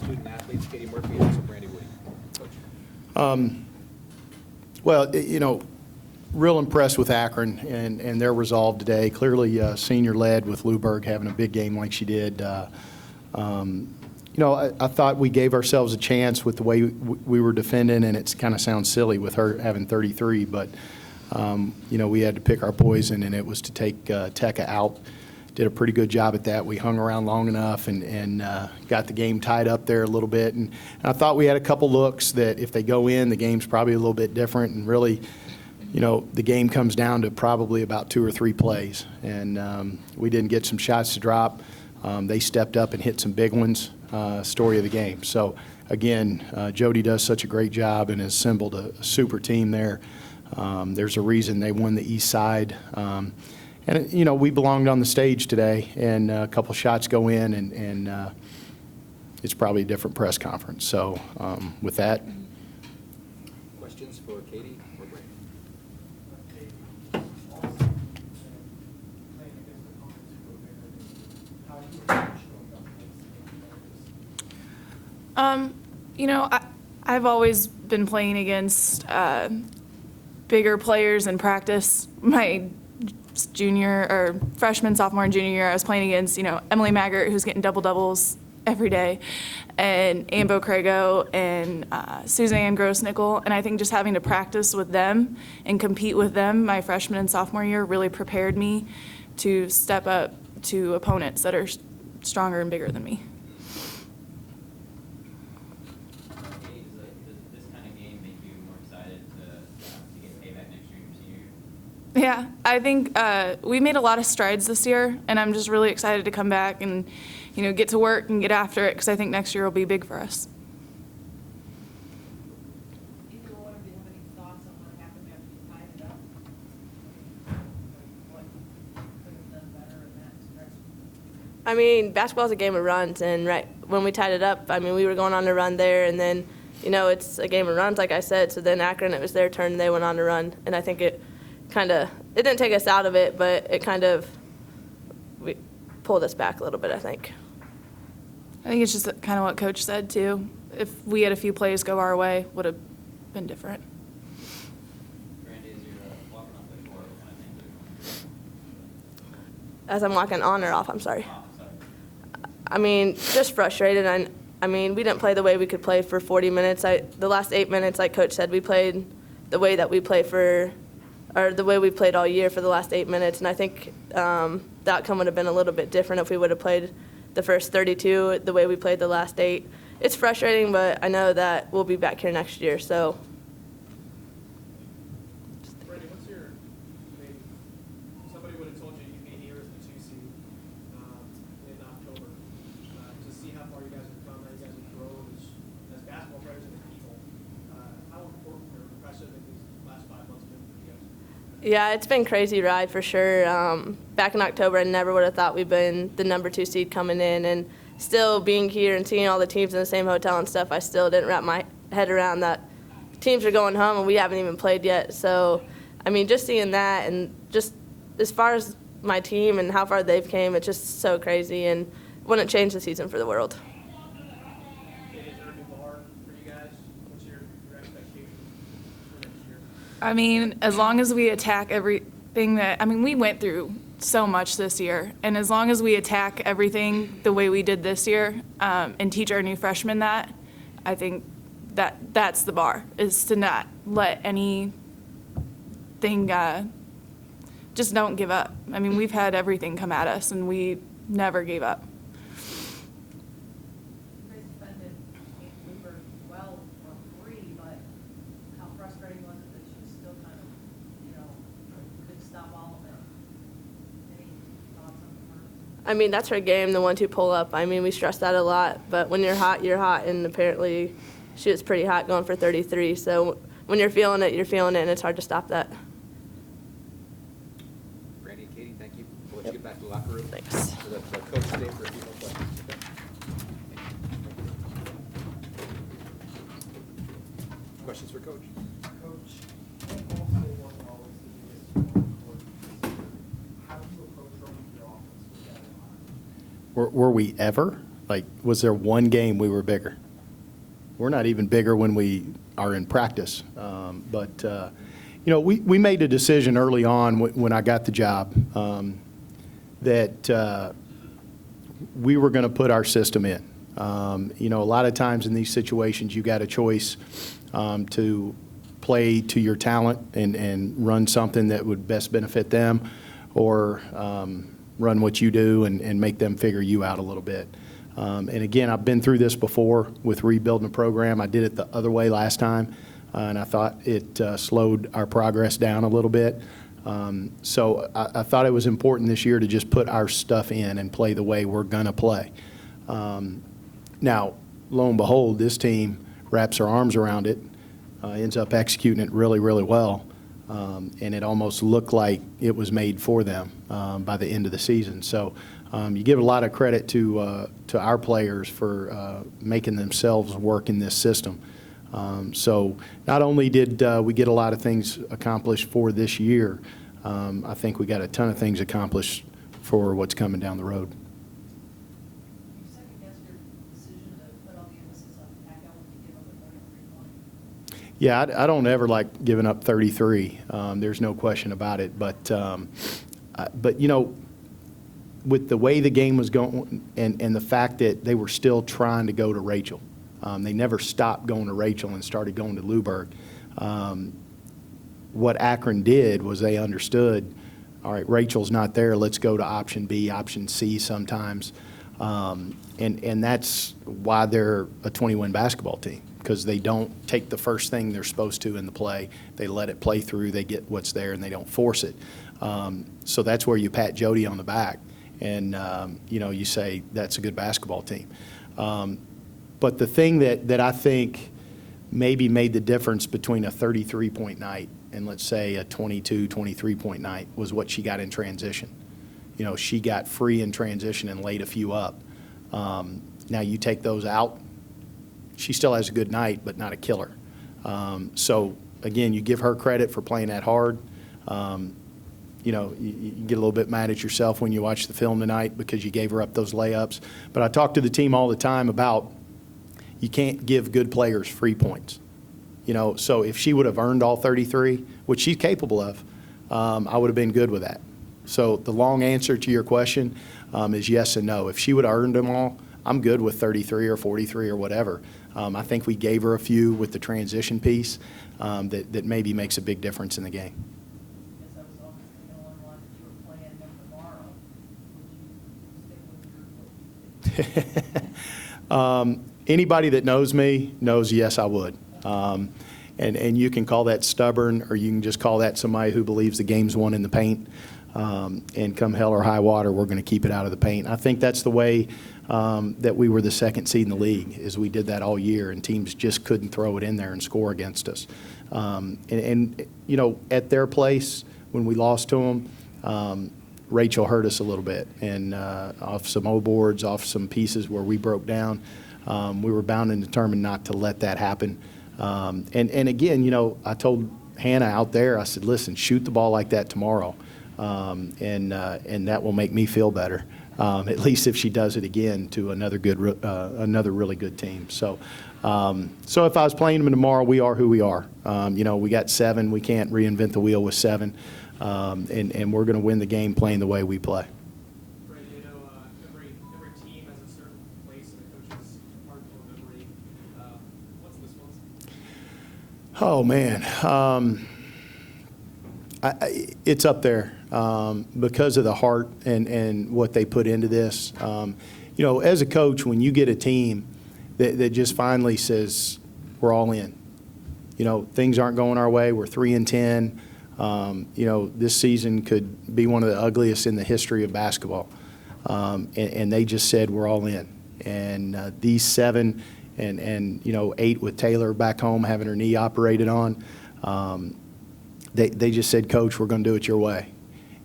student athletes, Katie Murphy and also Brandy Woody. Coach. Well, real impressed with Akron and their resolve today. Clearly senior-led with Luberg having a big game like she did. I thought we gave ourselves a chance with the way we were defending, and it kind of sounds silly with her having 33, but, we had to pick our poison, and it was to take Tekka out. Did a pretty good job at that. We hung around long enough and got the game tied up there a little bit. And I thought we had a couple looks that if they go in, the game's probably a little bit different. And really, the game comes down to probably about 2 or 3 plays. And we didn't get some shots to drop. They stepped up and hit some big ones. Story of the game. So, again, Jody does such a great job and has assembled a super team there. There's a reason they won the East Side. And, we belonged on the stage today, and a couple shots go in, and it's probably a different press conference. So, with that. Questions for Katie or Brandy? I've always been playing against bigger players in practice. My junior or freshman, sophomore, and junior year, I was playing against, Emily Maggart, who's getting double-doubles every day, and Ambo Crago and Suzanne Grossnickel. And I think just having to practice with them and compete with them my freshman and sophomore year really prepared me to step up to opponents that are stronger and bigger than me. Yeah, I think we made a lot of strides this year, and I'm just really excited to come back and, get to work and get after it, because I think next year will be big for us. Either one of you have any thoughts on what happened after you tied it up? What could have done better in that stretch? Basketball's a game of runs, and right when we tied it up, we were going on a run there, and then, it's a game of runs, like I said, so then Akron, it was their turn, and they went on a run, and I think it didn't take us out of it, but we pulled us back a little bit, I think. I think it's just kind of what Coach said, too. If we had a few plays go our way, would have been different. Brandy, as you're walking off the court, what kind of things are As I'm walking on or off, I'm sorry. sorry. Just frustrated. We didn't play the way we could play for 40 minutes. The last 8 minutes, like Coach said, we played the way that we play the way we played all year for the last 8 minutes, and I think the outcome would have been a little bit different if we would have played the first 32 the way we played the last 8. It's frustrating, but I know that we'll be back here next year, so. Brandy, somebody would have told you you'd be here as the 2 seed in October. To see how far you guys have come, how you guys have grown as basketball players and as people, how important or impressive have these last 5 months been for you guys? Yeah, it's been a crazy ride for sure. Back in October, I never would have thought we'd been the number 2 seed coming in, and still being here and seeing all the teams in the same hotel and stuff, I still didn't wrap my head around that teams are going home and we haven't even played yet. So, just seeing that, and just as far as my team and how far they've came, it's just so crazy, and wouldn't change the season for the world. Is there a new bar for you guys? What's your expectation for next year? As long as we attack everything we went through so much this year, and as long as we attack everything the way we did this year and teach our new freshmen that, I think that's the bar, is to not let anything, just don't give up. We've had everything come at us, and we never gave up. You guys defended Kate Luber well for 3, but how frustrating was it that she still kind of, couldn't stop all of it? Any thoughts on her? That's her game, the 1-2 pull-up. We stress that a lot, but when you're hot, and apparently she was pretty hot going for 33. So when you're feeling it, and it's hard to stop that. Brandy and Katie, thank you. We'll let you get back to the locker room. Thanks. So that the coach stay for a few more questions. Okay? Questions for Coach? Coach, also wasn't always the biggest court this year. How do you approach running your offense with that in mind? Were we ever Like, was there one game we were bigger? We're not even bigger when we are in practice. We made a decision early on when I got the job that we were going to put our system in. A lot of times in these situations, you got a choice to play to your talent and run something that would best benefit them, or run what you do and make them figure you out a little bit. And again, I've been through this before with rebuilding a program. I did it the other way last time, and I thought it slowed our progress down a little bit. So I thought it was important this year to just put our stuff in and play the way we're going to play. Now, lo and behold, this team wraps their arms around it, ends up executing it really, really well, and it almost looked like it was made for them by the end of the season. So you give a lot of credit to our players for making themselves work in this system. So not only did we get a lot of things accomplished for this year, I think we got a ton of things accomplished for what's coming down the road. You second-guessed your decision to put all the emphasis on tackle when you give up a 33 point. Yeah, I don't ever like giving up 33. There's no question about it. But with the way the game was going and the fact that they were still trying to go to Rachel, they never stopped going to Rachel and started going to Luberg. What Akron did was they understood, all right, Rachel's not there, let's go to option B, option C sometimes. And that's why they're a 20-win basketball team, because they don't take the first thing they're supposed to in the play. They let it play through, they get what's there, and they don't force it. So that's where you pat Jody on the back and, you say that's a good basketball team. But the thing that I think maybe made the difference between a 33-point night and, let's say, a 22, 23-point night was what she got in transition. She got free in transition and laid a few up. Now you take those out, she still has a good night, but not a killer. So, again, you give her credit for playing that hard. You get a little bit mad at yourself when you watch the film tonight because you gave her up those layups. But I talk to the team all the time about you can't give good players free points. So if she would have earned all 33, which she's capable of, I would have been good with that. So the long answer to your question is yes and no. If she would have earned them all, I'm good with 33 or 43 or whatever. I think we gave her a few with the transition piece that maybe makes a big difference in the game. Because that was obviously the only one that you were playing them tomorrow. Would you stick with your Anybody that knows me knows yes, I would. And you can call that stubborn, or you can just call that somebody who believes the game's won in the paint. And come hell or high water, we're going to keep it out of the paint. I think that's the way that we were the second seed in the league, is we did that all year, and teams just couldn't throw it in there and score against us. At their place, when we lost to them, Rachel hurt us a little bit, and off some O boards, off some pieces where we broke down. We were bound and determined not to let that happen. And again, I told Hannah out there, I said, listen, shoot the ball like that tomorrow, and that will make me feel better. At least if she does it again to another really good team. So if I was playing them tomorrow, we are who we are. We got 7. We can't reinvent the wheel with 7, and we're going to win the game playing the way we play. Brady, every team has a certain place in a coach's heart-core memory. What's this one's? Oh, man. It's up there because of the heart and what they put into this. As a coach, when you get a team that just finally says, we're all in. Things aren't going our way. We're 3-10. This season could be one of the ugliest in the history of basketball. And they just said, we're all in. And these 7 and 8 with Taylor back home having her knee operated on, they just said, Coach, we're going to do it your way.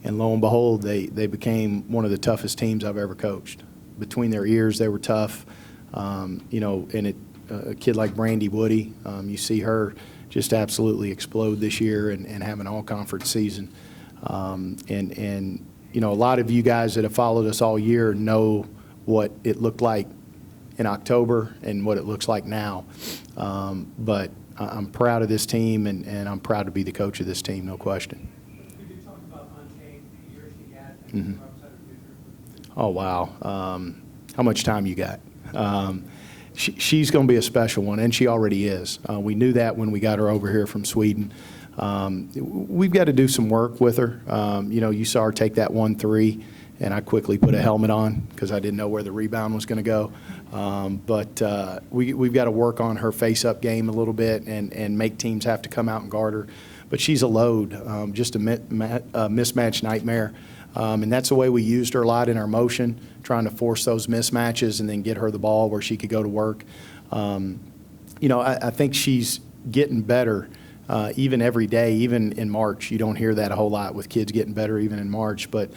And lo and behold, they became one of the toughest teams I've ever coached. Between their ears, they were tough. And a kid like Brandy Woody, you see her just absolutely explode this year and have an all-conference season. A lot of you guys that have followed us all year know what it looked like in October and what it looks like now. But I'm proud of this team, and I'm proud to be the coach of this team, no question. Could you talk about Unchained, the year she had, Mhm. and outside of future? Oh, wow. How much time you got? She's going to be a special one, and she already is. We knew that when we got her over here from Sweden. We've got to do some work with her. You saw her take that 1-3, and I quickly put a helmet on because I didn't know where the rebound was going to go. But we've got to work on her face-up game a little bit and make teams have to come out and guard her. But she's a load, just a mismatch nightmare. And that's the way we used her a lot in our motion, trying to force those mismatches and then get her the ball where she could go to work. I think she's getting better even every day, even in March. You don't hear that a whole lot with kids getting better even in March. But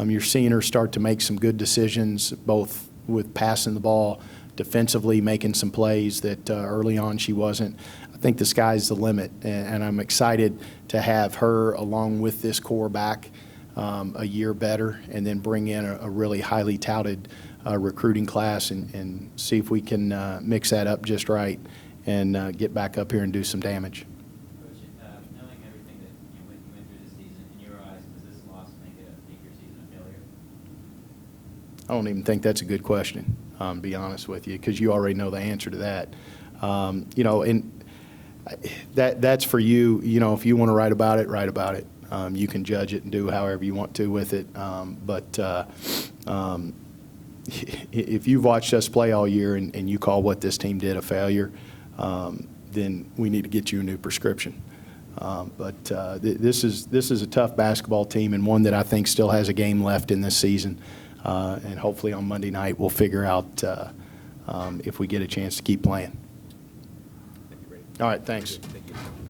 you're seeing her start to make some good decisions, both with passing the ball, defensively making some plays that early on she wasn't. I think the sky's the limit, and I'm excited to have her along with this core back a year better, and then bring in a really highly touted recruiting class and see if we can mix that up just right and get back up here and do some damage. Coach, knowing everything that you went through this season, in your eyes, does this loss make your season a failure? I don't even think that's a good question, to be honest with you, because you already know the answer to that. And that's for you. If you want to write about it, write about it. You can judge it and do however you want to with it. But if you've watched us play all year and you call what this team did a failure, then we need to get you a new prescription. But this is a tough basketball team, and one that I think still has a game left in this season. And hopefully on Monday night we'll figure out if we get a chance to keep playing. Thank you, Brady. All right, thanks. Thank you.